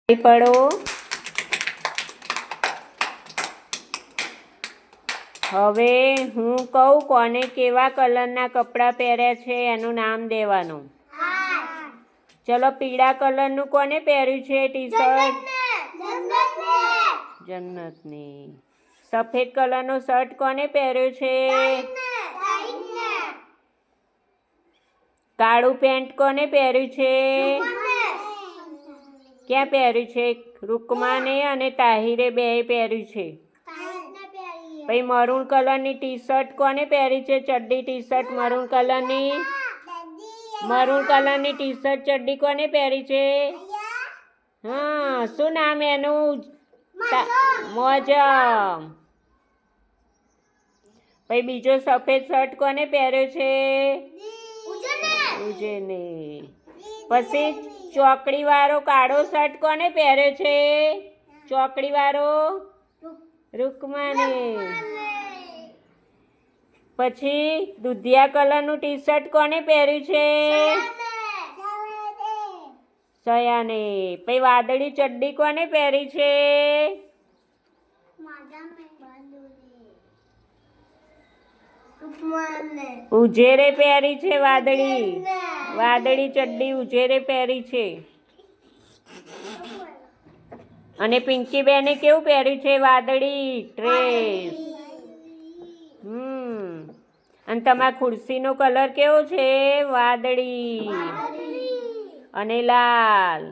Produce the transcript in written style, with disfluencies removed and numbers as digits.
પડો. હવે હું કહું કોને કેવા કલરના કપડાં પહેર્યા છે એનું નામ દેવાનું. ચલો, પીળા કલરનું કોને પહેર્યું છે ટી શર્ટ? જન્નતની. સફેદ કલરનો શર્ટ કોને પહેર્યો છે? કાળું પેન્ટ કોને પહેર્યું છે? ક્યાં પહેર્યું છે? રૂકમાને અને તાહિરે બેય પહેર્યું છે. પછી મરૂન કલરની ટી શર્ટ કોને પહેરી છે? ચડ્ડી ટી શર્ટ મરૂન કલરની. મરૂન કલરની ટી શર્ટ ચડ્ડી કોને પહેરી છે? હા, શું નામ એનું? મોજમ. પછી બીજો સફેદ શર્ટ કોને પહેર્યો છે? ઉજેને. પછી ચોકડી વાળો કાળો શર્ટ કોને પહેર્યો છે? ચોકડી વાળો રૂકમાને. પછી દુધિયા કલરનું ટી શર્ટ કોને પહેર્યું છે? સયાને. પછી વાદળી ચડ્ડી કોને પહેરી છે? ઉજેરે પહેરી છે. વાદળી ચડ્ડી ઉજેરે પહેરી છે. અને પિંકી બેને કેવું પહેર્યું છે? વાદળી ડ્રેસ. અને તમારા ખુરશીનો કલર કેવો છે? વાદળી અને લાલ.